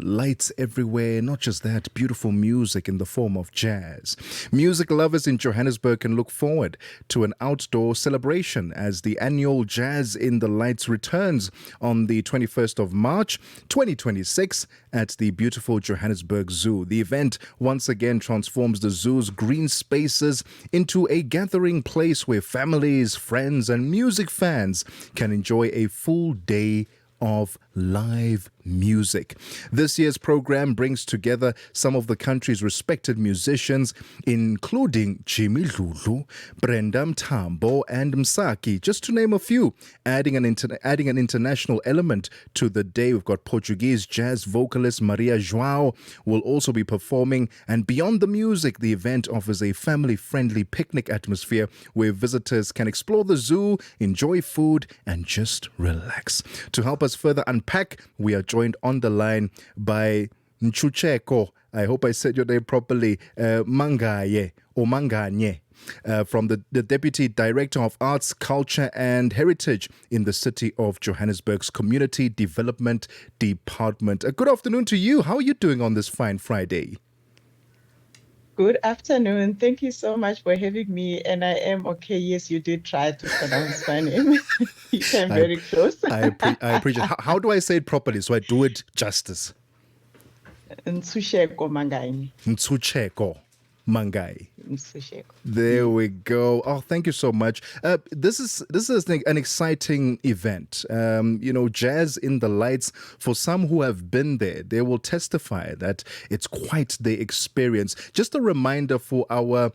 lights everywhere. Not just that, beautiful music in the form of jazz. Music lovers in Johannesburg can look forward to an outdoor celebration as the annual Jazz in the Lights returns on the 21st of March 2026 at the beautiful Johannesburg Zoo. The event once again transforms the zoo's green spaces into a gathering place where families, friends, and music fans can enjoy a full day of live music. This year's program brings together some of the country's respected musicians, including Jimmy Dludlu, Brenda Mtambo, and Msaki, just to name a few, adding an international element to the day. We've got Portuguese jazz vocalist Maria João will also be performing, and beyond the music, the event offers a family-friendly picnic atmosphere where visitors can explore the zoo, enjoy food, and just relax. To help us further unpack, we are joined on the line by Ntshuxeko. I hope I said your name properly. Manganye or Manganye. From the Deputy Director of Arts, Culture and Heritage in the City of Johannesburg's Community Development Department. Good afternoon to you. How are you doing on this fine Friday? Good afternoon. Thank you so much for having me. And I am okay. Yes, you did try to pronounce my name. You came very close. I appreciate it. How do I say it properly so I do it justice? Ntshuxeko Manganye. Ntshuxeko Manganye. Msako. There we go. Oh, thank you so much. This is an exciting event. Jazz in the Lights. For some who have been there, they will testify that it's quite the experience. Just a reminder for our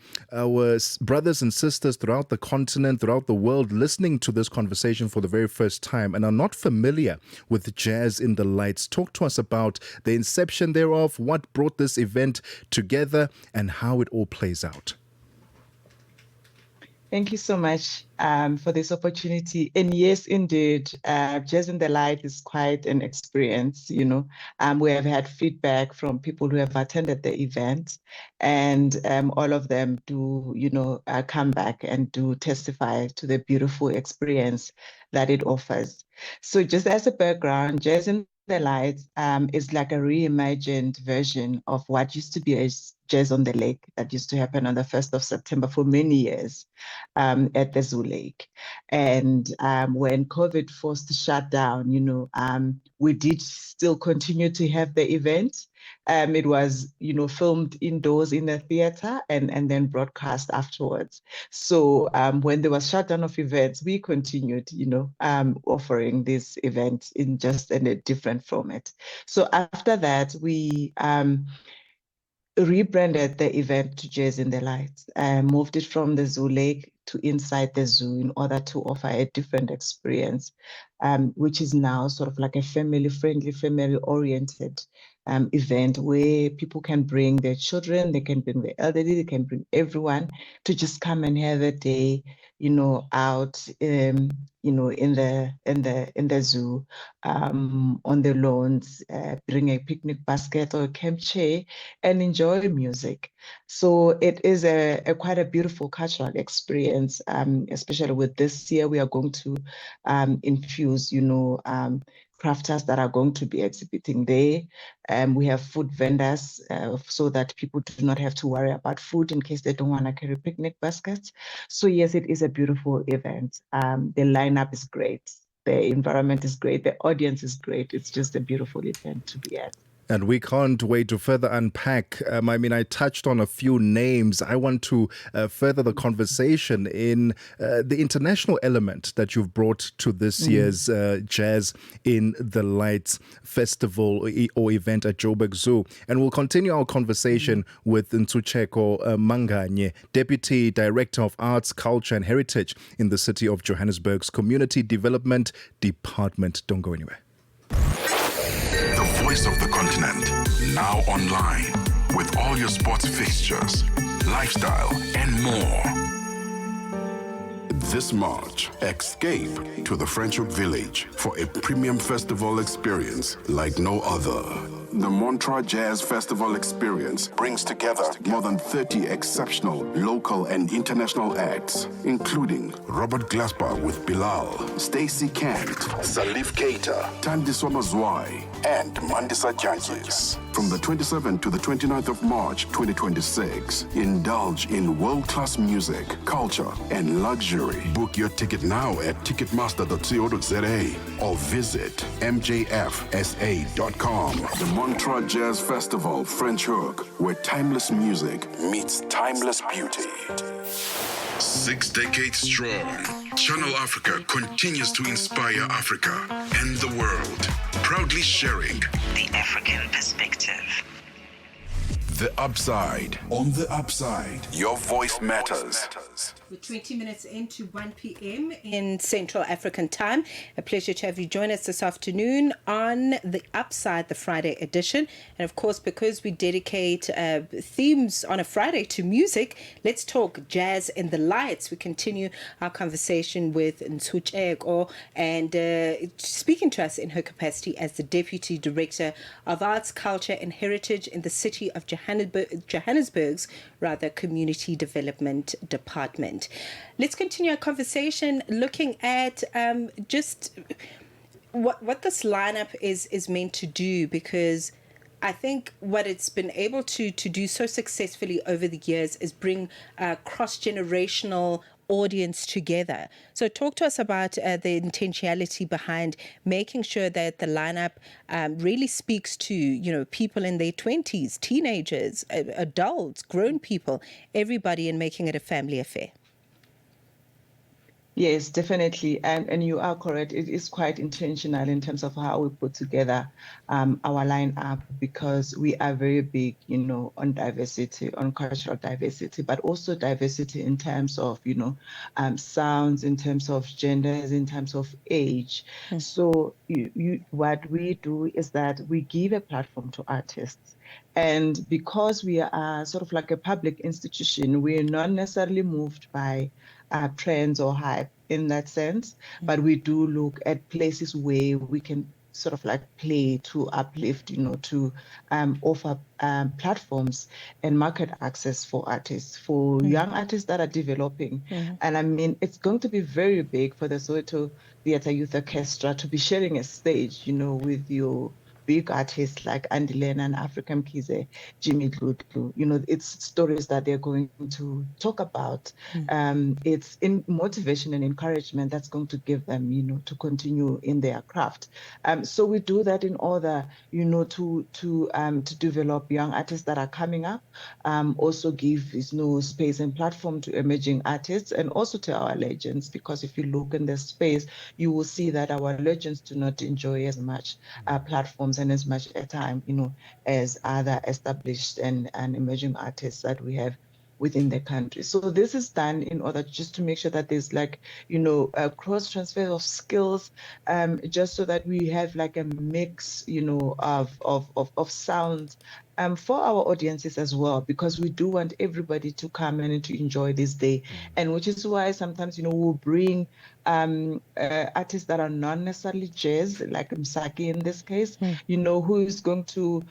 brothers and sisters throughout the continent, throughout the world, listening to this conversation for the very first time and are not familiar with Jazz in the Lights. Talk to us about the inception thereof, what brought this event together, and how it all plays out. Thank you so much for this opportunity. And yes, indeed, Jazz in the Light is quite an experience. We have had feedback from people who have attended the event, and all of them do, come back and do testify to the beautiful experience that it offers. So just as a background, Jazz in the Light is like a reimagined version of what used to be a Jazz on the Lake that used to happen on the 1st of September for many years at the Zoo Lake. And when COVID forced the shutdown, we did still continue to have the event. It was, filmed indoors in a theater and then broadcast afterwards. So when there was shutdown of events, we continued, offering this event in a different format. So after that, we rebranded the event to Jazz in the Lights and moved it from the Zoo Lake to inside the zoo in order to offer a different experience, which is now sort of like a family-friendly, family-oriented event where people can bring their children, they can bring the elderly, they can bring everyone to just come and have a day, out, in the zoo, on the lawns, bring a picnic basket or a camp chair and enjoy music. So it is quite a beautiful cultural experience, especially with this year. We are going to infuse, crafters that are going to be exhibiting there. We have food vendors so that people do not have to worry about food in case they don't want to carry picnic baskets. So yes, it is a beautiful event. The lineup is great. The environment is great. The audience is great. It's just a beautiful event to be at. And we can't wait to further unpack. I touched on a few names. I want to further the conversation in the international element that you've brought to this year's Jazz in the Lights festival or event at Joburg Zoo. And we'll continue our conversation with Ntshuxeko Manganye, Deputy Director of Arts, Culture and Heritage in the City of Johannesburg's Community Development Department. Don't go anywhere. The voice of the continent, now online, with all your sports fixtures, lifestyle, and more. This March, escape to the Friendship Village for a premium festival experience like no other. The Montreux Jazz Festival experience brings together more than 30 exceptional local and international acts, including Robert Glasper with Bilal, Stacey Kent, Salif Keita, Tandiswa Mazwai, and Mandisa Jantjies. From the 27th to the 29th of March 2026, indulge in world-class music, culture, and luxury. Book your ticket now at ticketmaster.co.za or visit mjfsa.com. The Montreux Jazz Festival French Hook, where timeless music meets timeless beauty. 6 decades strong, Channel Africa continues to inspire Africa and the world, proudly sharing the African perspective. The Upside. On the Upside, your voice matters. We're 20 minutes into 1 p.m. in Central African Time. A pleasure to have you join us this afternoon on The Upside, the Friday edition. And of course, because we dedicate themes on a Friday to music, let's talk jazz in the lights. We continue our conversation with Ntshuxeko and speaking to us in her capacity as the Deputy Director of Arts, Culture and Heritage in the city of Johannesburg's Community Development Department. Let's continue our conversation looking at just what this lineup is meant to do, because I think what it's been able to do so successfully over the years is bring a cross-generational audience together. So talk to us about the intentionality behind making sure that the lineup really speaks to, people in their 20s, teenagers, adults, grown people, everybody, and making it a family affair. Yes, definitely. And you are correct. It is quite intentional in terms of how we put together our lineup, because we are very big, on diversity, on cultural diversity, but also diversity in terms of, sounds, in terms of genders, in terms of age. Mm. So what we do is that we give a platform to artists. And because we are sort of like a public institution, we're not necessarily moved by trends or hype in that sense, but we do look at places where we can sort of like play to uplift, to offer platforms and market access for artists, for young artists that are developing. And I mean, it's going to be very big for the Soweto Theatre Youth Orchestra to be sharing a stage, with your big artists like Andilena and African Kize, Jimmy Dludlu. It's stories that they're going to talk about. It's in motivation and encouragement that's going to give them, to continue in their craft. So we do that in order, to develop young artists that are coming up. Also give space and platform to emerging artists, and also to our legends, because if you look in the space, you will see that our legends do not enjoy as much platforms and as much airtime, as other established and emerging artists that we have within the country. So this is done in order just to make sure that there's a cross transfer of skills, just so that we have like a mix, of sounds for our audiences as well, because we do want everybody to come and to enjoy this day. And which is why sometimes, we'll bring artists that are not necessarily jazz, like Msaki in this case, who is going to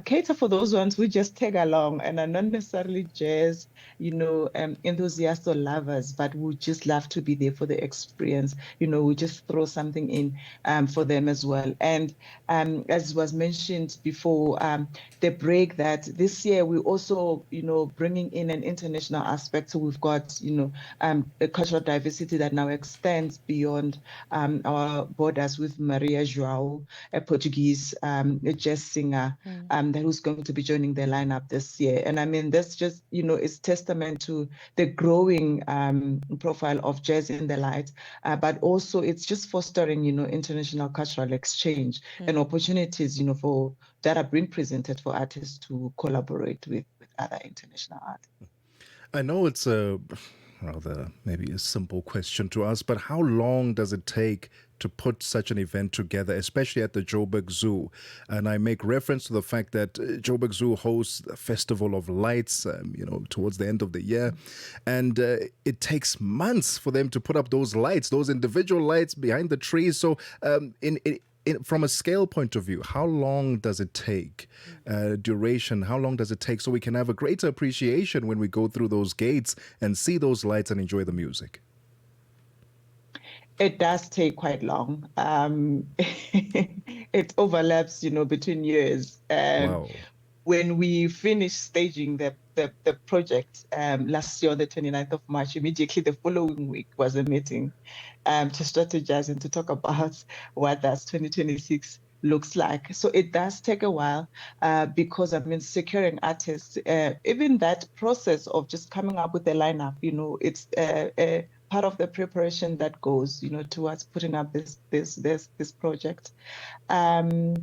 cater for those ones who just tag along and are not necessarily jazz, enthusiasts or lovers, but would just love to be there for the experience. We just throw something in for them as well. And as was mentioned before, the break that this year we also, bringing in an international aspect. So we've got, a cultural diversity that now extends beyond our borders, with Maria João, a Portuguese jazz singer, that who's going to be joining the lineup this year. And I mean, that's just, it's testament to the growing profile of jazz in the light, but also it's just fostering, international cultural exchange and opportunities, for that are being presented for artists to collaborate with other international artists. I know it's a rather maybe a simple question to ask, but how long does it take to put such an event together, especially at the Joburg Zoo? And I make reference to the fact that Joburg Zoo hosts a Festival of Lights, towards the end of the year. And it takes months for them to put up those lights, those individual lights behind the trees. So from a scale point of view, how long does it take? Duration, how long does it take so we can have a greater appreciation when we go through those gates and see those lights and enjoy the music? It does take quite long. It overlaps, between years. Wow. When we finished staging the project last year on the 29th of March, immediately the following week was a meeting to strategize and to talk about what that 2026 looks like. So it does take a while because securing artists, even that process of just coming up with a lineup, it's part of the preparation that goes, towards putting up this project. From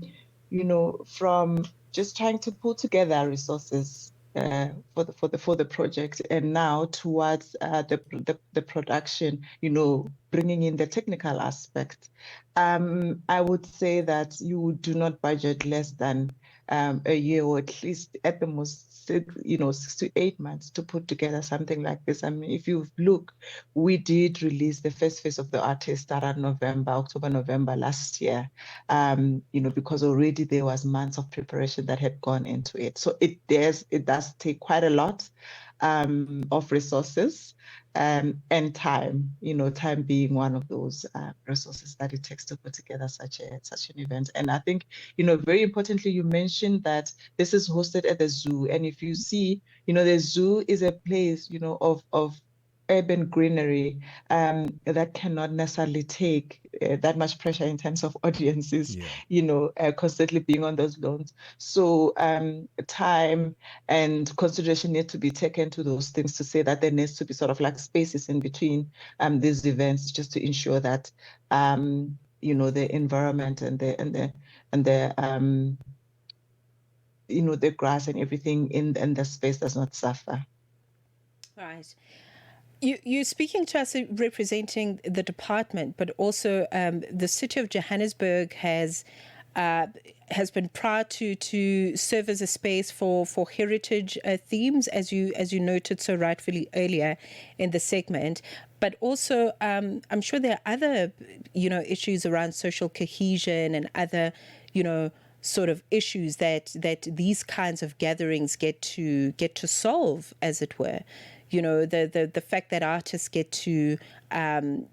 just trying to pull together resources for the project, and now towards the production, bringing in the technical aspect. I would say that you do not budget less than a year, or at least at the most 6 to 8 months to put together something like this. If you look, we did release the first phase of the artist around October, November last year, because already there was months of preparation that had gone into it. So it does take quite a lot of resources and time, time being one of those resources that it takes to put together such an event. And I think, very importantly, you mentioned that this is hosted at the zoo. And if you see, the zoo is a place, of urban greenery that cannot necessarily take that much pressure in terms of audiences, constantly being on those lawns. So time and consideration need to be taken to those things, to say that there needs to be sort of like spaces in between these events, just to ensure that the environment and the the grass and everything in the space does not suffer. Right. You're speaking to us representing the department, but also the city of Johannesburg has been proud to serve as a space for heritage themes, as you noted so rightfully earlier in the segment. But also, I'm sure there are other issues around social cohesion and other sort of issues that these kinds of gatherings get to solve, as it were. The fact that artists get to perform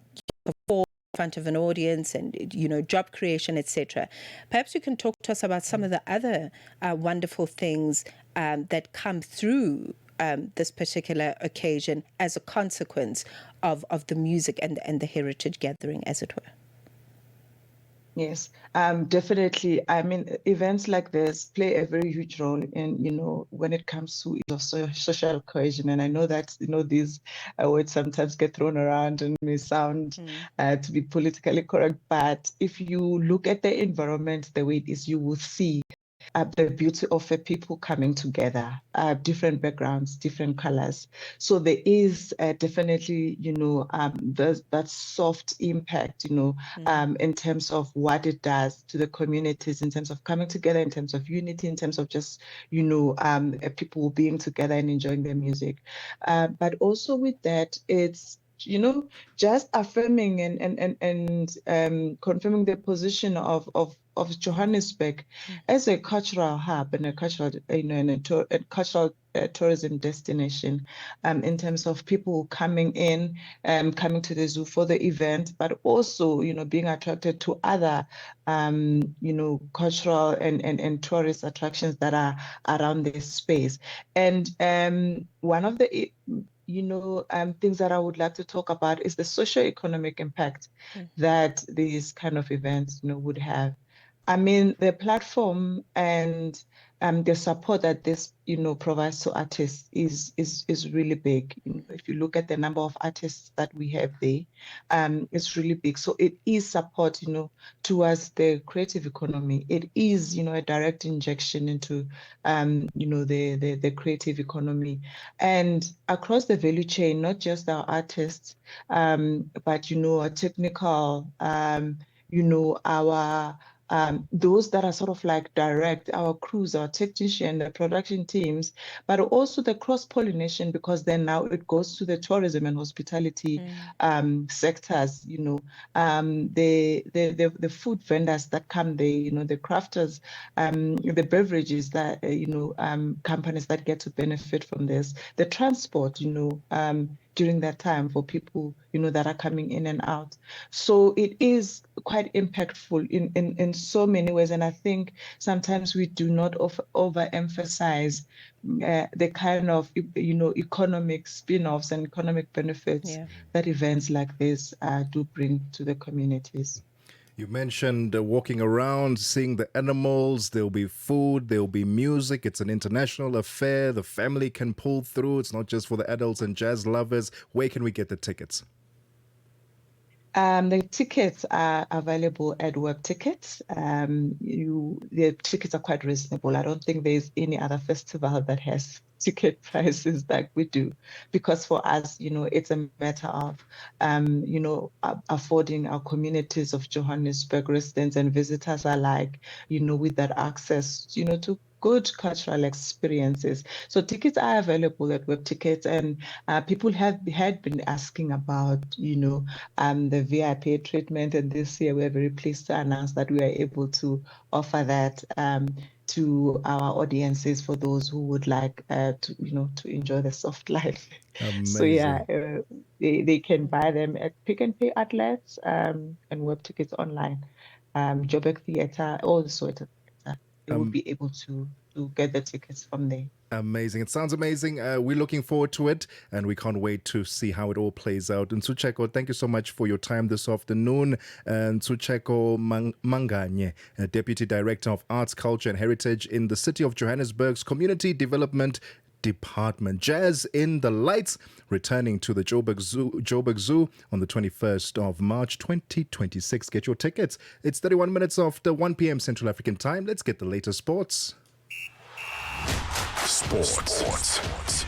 in front of an audience, and job creation, etc. Perhaps you can talk to us about some of the other wonderful things that come through this particular occasion as a consequence of the music and the heritage gathering, as it were. Yes, definitely. Events like this play a very huge role in, when it comes to social cohesion. And I know that, these words sometimes get thrown around and may sound to be politically correct. But if you look at the environment the way it is, you will see the beauty of people coming together, different backgrounds, different colors. So there is definitely, that soft impact, in terms of what it does to the communities, in terms of coming together, in terms of unity, in terms of just, people being together and enjoying their music. But also with that, it's just affirming and confirming the position of Johannesburg as a cultural hub and a cultural, cultural tourism destination, in terms of people coming in, coming to the zoo for the event, but also, being attracted to other, cultural and tourist attractions that are around this space. And one of the things that I would like to talk about is the socio-economic impact that these kind of events, would have. The platform and the support that this, provides to artists is really big. If you look at the number of artists that we have there, it's really big. So it is support, towards the creative economy. It is, a direct injection into, the creative economy, and across the value chain, not just our artists, but our technical, our those that are sort of like direct, our crews, our technician, the production teams, but also the cross-pollination, because then now it goes to the tourism and hospitality sectors, the food vendors that come there, the crafters, the beverages that, companies that get to benefit from this, the transport, during that time for people, that are coming in and out. So it is quite impactful in so many ways. And I think sometimes we do not overemphasize the kind of, economic spin-offs and economic benefits that events like this do bring to the communities. You mentioned walking around, seeing the animals. There'll be food, there'll be music. It's an international affair. The family can pull through. It's not just for the adults and jazz lovers. Where can we get the tickets? The tickets are available at Web Tickets. The tickets are quite reasonable. I don't think there's any other festival that has ticket prices like we do, because for us, it's a matter of, affording our communities of Johannesburg residents and visitors alike, with that access, to good cultural experiences. So tickets are available at Web Tickets, and people had been asking about, the VIP treatment, and this year we're very pleased to announce that we are able to offer that to our audiences, for those who would like to enjoy the soft life. Amazing. So yeah, they can buy them at Pick and Pay outlets and Web Tickets online, Joburg Theatre, all the sort of theatre. They will be able to get the tickets from there. Amazing. It sounds amazing. We're looking forward to it, and we can't wait to see how it all plays out. And Ntshuxeko, thank you so much for your time this afternoon. Ntshuxeko Manganye, Deputy Director of Arts, Culture and Heritage in the City of Johannesburg's Community Development Department. Jazz in the Lights, returning to the Joburg Zoo on the 21st of March 2026. Get your tickets. It's 31 minutes after 1 p.m. Central African Time. Let's get the latest sports. Sports.